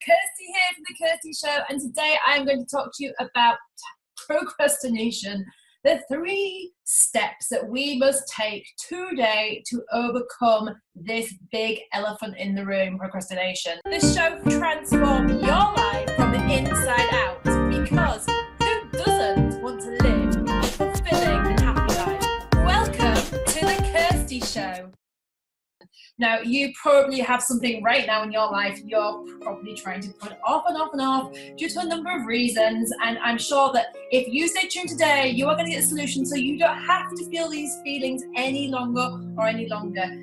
Kirsty here from the Kirsty Show, and today I'm going to talk to you about procrastination, the 3 steps that we must take today to overcome this big elephant in the room, procrastination. This show will transform your life from the inside out, because who doesn't want to live a fulfilling and happy life? Welcome to the Kirsty Show. Now, you probably have something right now in your life you're probably trying to put off and off and off due to a number of reasons, and I'm sure that if you stay tuned today, you are going to get a solution so you don't have to feel these feelings any longer,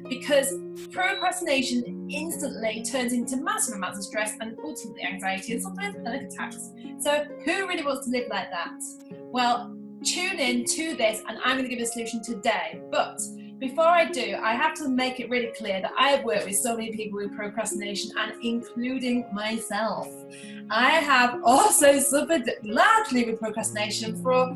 because procrastination instantly turns into massive amounts of stress and ultimately anxiety and sometimes panic attacks. So who really wants to live like that? Well, tune in to this and I'm going to give you a solution today. But before I do, I have to make it really clear that I have worked with so many people with procrastination, and including myself. I have also suffered largely with procrastination for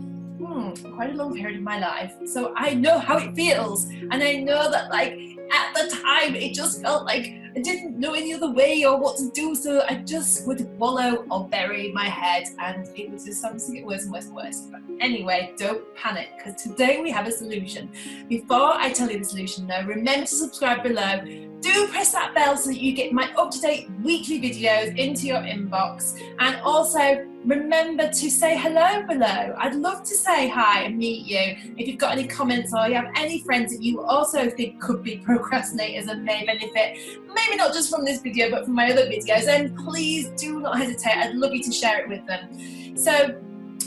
quite a long period of my life. So I know how it feels, and I know that at the time it just felt like I didn't know any other way or what to do, so I just would wallow or bury my head, and it was just something to get worse and worse and worse. But anyway, don't panic, because today we have a solution. Before I tell you the solution though, remember to subscribe below. Do press that bell so that you get my up-to-date weekly videos into your inbox, and also remember to say hello below. I'd love to say hi and meet you. If you've got any comments or you have any friends that you also think could be procrastinators and may benefit, maybe not just from this video but from my other videos, then please do not hesitate. I'd love you to share it with them. So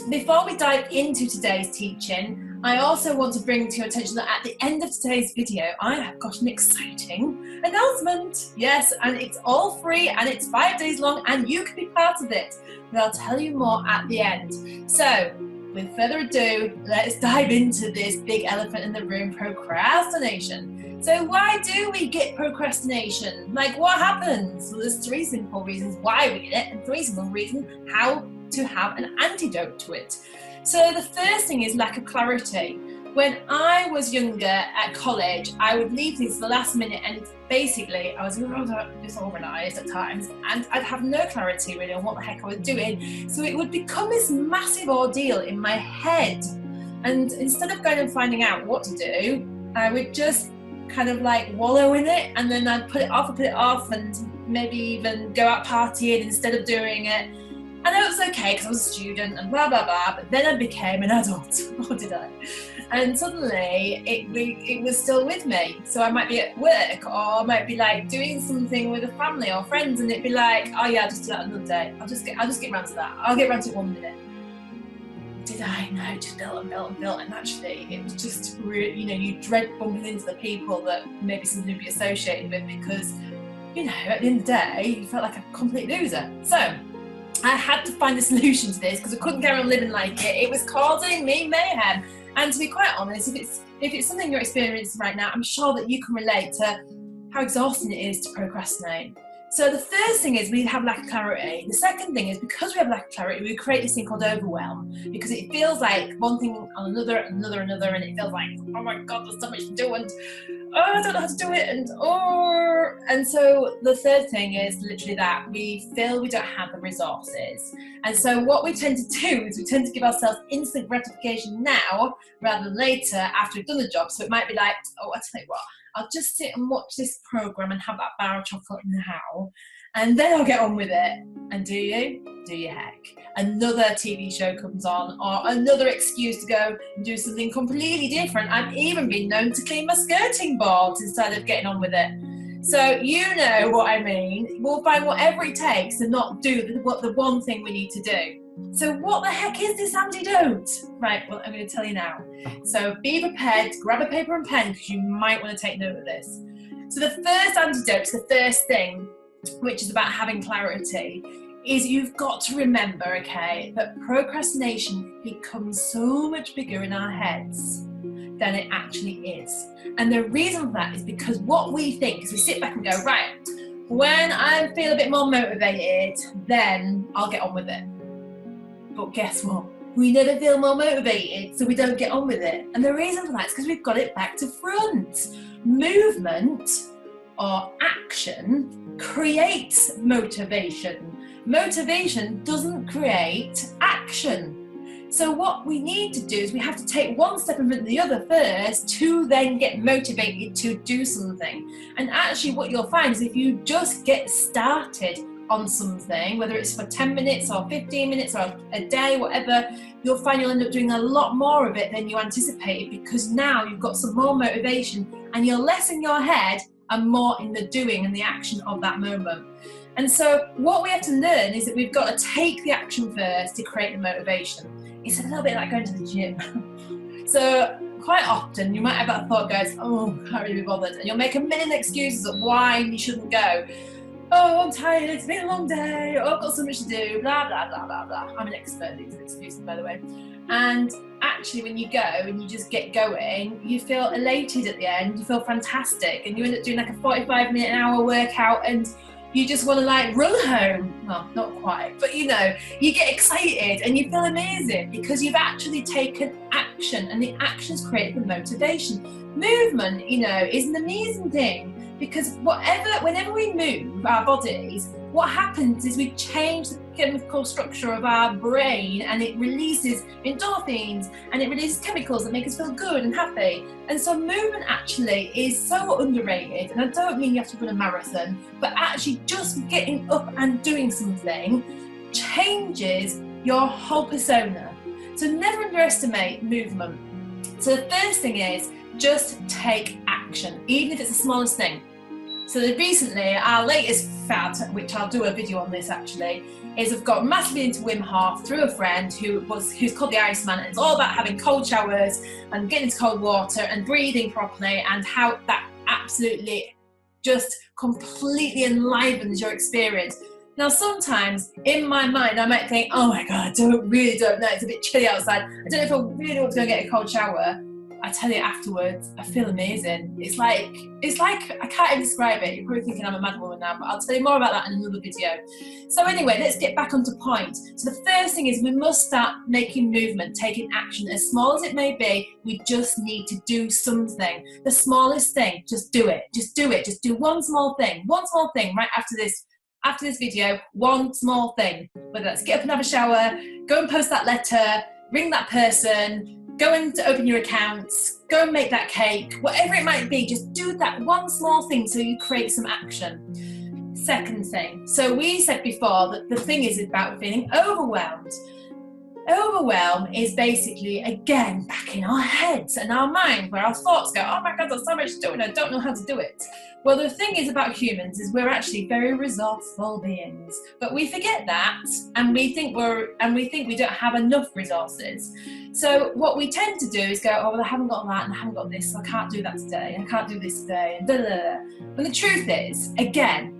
before we dive into today's teaching, I also want to bring to your attention that at the end of today's video, I have got an exciting announcement. Yes, and it's all free and it's 5 days long and you can be part of it. But I'll tell you more at the end. So, with further ado, let's dive into this big elephant in the room, procrastination. So why do we get procrastination? What happens? Well, there's 3 simple reasons why we get it and 3 simple reasons how to have an antidote to it. So the first thing is lack of clarity. When I was younger at college, I would leave things to the last minute, and basically I was disorganised at times, and I'd have no clarity really on what the heck I was doing. So it would become this massive ordeal in my head. And instead of going and finding out what to do, I would just kind of wallow in it, and then I'd put it off and maybe even go out partying instead of doing it. And it was okay because I was a student and blah blah blah, but then I became an adult, or did I? And suddenly it was still with me. So I might be at work, or I might be doing something with a family or friends, and it'd be oh yeah, I'll just do that another day. I'll just get around to that. I'll get around to it 1 minute. Did I? No, just built, and actually it was just really, you dread bumping into the people that maybe something would be associated with, because at the end of the day you felt like a complete loser. So I had to find a solution to this because I couldn't carry on living like it. It was causing me mayhem. And to be quite honest, if it's something you're experiencing right now, I'm sure that you can relate to how exhausting it is to procrastinate. So the first thing is we have lack of clarity. The second thing is, because we have lack of clarity, we create this thing called overwhelm, because it feels like one thing on another, and it feels like, oh my God, there's so much to do, and I don't know how to do it, and so the third thing is literally that we feel we don't have the resources. And so what we tend to do is we tend to give ourselves instant gratification now rather than later after we've done the job. So it might be oh, I tell you what, I'll just sit and watch this program and have that bar of chocolate now, and then I'll get on with it. And do you heck? Another TV show comes on, or another excuse to go and do something completely different. I've even been known to clean my skirting boards instead of getting on with it. So you know what I mean. We'll find whatever it takes to not do the one thing we need to do. So what the heck is this antidote? Right, well, I'm going to tell you now. So be prepared, grab a paper and pen, because you might want to take note of this. So the first antidote, the first thing, which is about having clarity, is you've got to remember, okay, that procrastination becomes so much bigger in our heads than it actually is. And the reason for that is because what we think is we sit back and go, right, when I feel a bit more motivated, then I'll get on with it. But guess what? We never feel more motivated, so we don't get on with it. And the reason for that is because we've got it back to front. Movement or action creates motivation. Motivation doesn't create action. So what we need to do is we have to take one step in front of the other first to then get motivated to do something. And actually what you'll find is if you just get started on something, whether it's for 10 minutes or 15 minutes or a day, whatever, you'll find you'll end up doing a lot more of it than you anticipated, because now you've got some more motivation and you're less in your head and more in the doing and the action of that moment. And so what we have to learn is that we've got to take the action first to create the motivation. It's a little bit like going to the gym. So quite often you might have that thought, guys, oh, I can't really be bothered. And you'll make a million excuses of why you shouldn't go. Oh, I'm tired, it's been a long day, oh, I've got so much to do, blah, blah, blah, blah, blah. I'm an expert at these excuses, by the way. And actually when you go and you just get going, you feel elated at the end, you feel fantastic, and you end up doing like a 45-minute an hour workout and you just want to like run home. Well, not quite, but you know, you get excited and you feel amazing because you've actually taken action, and the action's created the motivation. Movement, you know, is an amazing thing, because whenever we move our bodies, what happens is we change the chemical structure of our brain, and it releases endorphins and it releases chemicals that make us feel good and happy. And so movement actually is so underrated, and I don't mean you have to run a marathon, but actually just getting up and doing something changes your whole persona. So never underestimate movement. So the first thing is just take action, even if it's the smallest thing. So recently, our latest fad, which I'll do a video on this actually, is I've got massively into Wim Hof through a friend who's called the Iceman, and it's all about having cold showers and getting into cold water and breathing properly, and how that absolutely just completely enlivens your experience. Now sometimes in my mind I might think, oh my god, I really don't know, it's a bit chilly outside, I don't know if I really want to go get a cold shower. I tell you afterwards, I feel amazing. It's like, I can't even describe it. You're probably thinking I'm a mad woman now, but I'll tell you more about that in another video. So anyway, let's get back onto point. So the first thing is we must start making movement, taking action, as small as it may be. We just need to do something. The smallest thing, just do it. Just do it. Just do one small thing right after this video, one small thing. Whether that's get up and have a shower, go and post that letter, ring that person, go and open your accounts, go and make that cake, whatever it might be, just do that one small thing so you create some action. Second thing, so we said before that the thing is about feeling overwhelmed. Overwhelm is basically, again, back in our heads and our mind, where our thoughts go, oh my god, there's so much to do and I don't know how to do it. Well, the thing is about humans is we're actually very resourceful beings, but we forget that, and we think we don't have enough resources. So what we tend to do is go, oh well, I haven't got that and I haven't got this, so I can't do that today, I can't do this today, and da da da. And the truth is, again,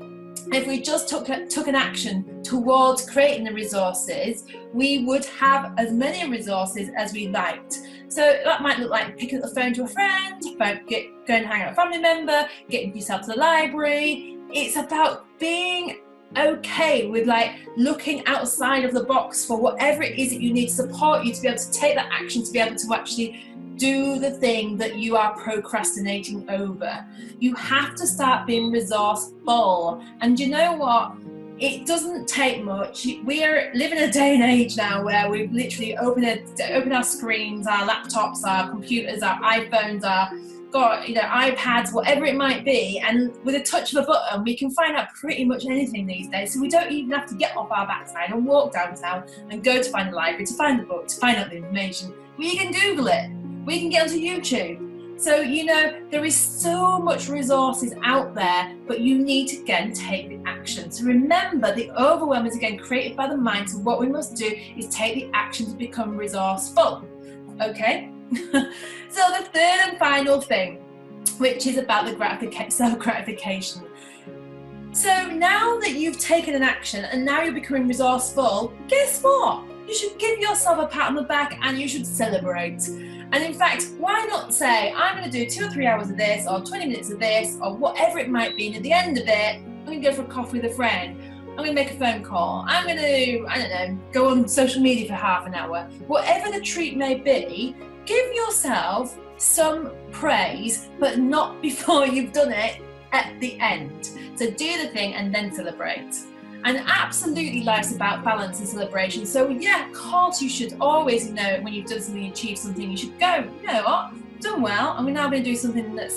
if we just took an action towards creating the resources, we would have as many resources as we liked. So that might look like picking up the phone to a friend, go and hang out with a family member, getting yourself to the library. It's about being okay with like looking outside of the box for whatever it is that you need to support you to be able to take that action, to be able to actually do the thing that you are procrastinating over. You have to start being resourceful. And you know what? It doesn't take much. We are living in a day and age now where we've literally open our screens, our laptops, our computers, our iPhones, our iPads, whatever it might be, and with a touch of a button we can find out pretty much anything these days. So we don't even have to get off our backside and walk downtown and go to find the library, to find the book, to find out the information. We can Google it. We can get onto YouTube. So, you know, there is so much resources out there, but you need to, again, take the action. So remember, the overwhelm is, again, created by the mind. So what we must do is take the action to become resourceful. Okay? So the third and final thing, which is about the self-gratification. So now that you've taken an action and now you're becoming resourceful, guess what? You should give yourself a pat on the back and you should celebrate. And in fact, why not say, I'm going to do 2 or 3 hours of this, or 20 minutes of this, or whatever it might be, and at the end of it, I'm going to go for a coffee with a friend, I'm going to make a phone call, I'm going to, I don't know, go on social media for half an hour. Whatever the treat may be, give yourself some praise, but not before you've done it. at the end. So do the thing and then celebrate. And absolutely life's about balance and celebration. So yeah, of course you should always know when you've done something, achieved something, you should go, you know what, I've done well, and we're now going to do something that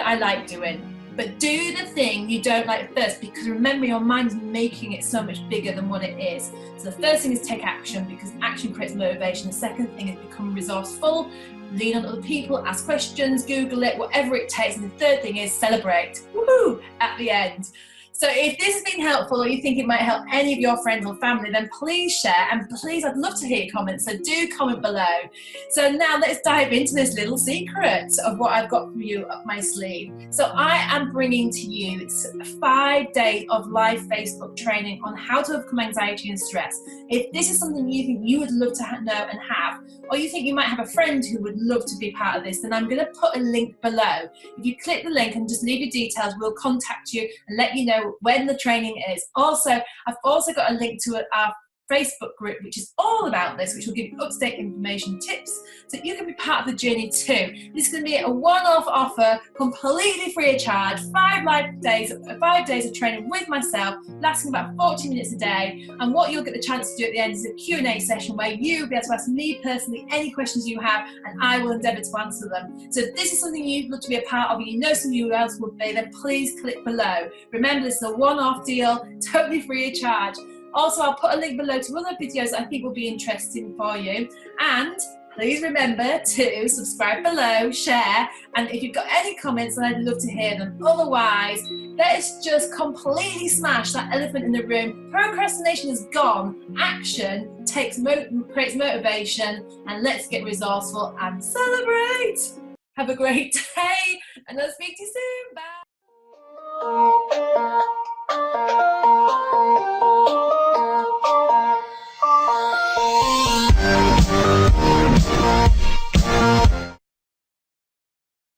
I like doing. But do the thing you don't like first, because remember, your mind is making it so much bigger than what it is. So the first thing is take action, because action creates motivation. The second thing is become resourceful, lean on other people, ask questions, Google it, whatever it takes. And the third thing is celebrate, woohoo, at the end. So if this has been helpful, or you think it might help any of your friends or family, then please share, and please, I'd love to hear your comments, so do comment below. So now let's dive into this little secret of what I've got for you up my sleeve. So I am bringing to you 5 days of live Facebook training on how to overcome anxiety and stress. If this is something you think you would love to know and have, or you think you might have a friend who would love to be part of this, then I'm going to put a link below. If you click the link and just leave your details, we'll contact you and let you know when the training is. Also, I've also got a link to our Facebook group, which is all about this, which will give you up-to-date information, tips, so you can be part of the journey too. This is going to be a one-off offer, completely free of charge, 5 days of training with myself, lasting about 40 minutes a day. And what you'll get the chance to do at the end is a Q&A session where you'll be able to ask me personally any questions you have, and I will endeavour to answer them. So if this is something you'd love to be a part of, and you know somebody who else would be, then please click below. Remember, this is a one-off deal, totally free of charge. Also, I'll put a link below to other videos I think will be interesting for you. And please remember to subscribe below, share, and if you've got any comments, then I'd love to hear them. Otherwise, let's just completely smash that elephant in the room. Procrastination is gone. Action creates motivation, and let's get resourceful and celebrate. Have a great day, and I'll speak to you soon. Bye.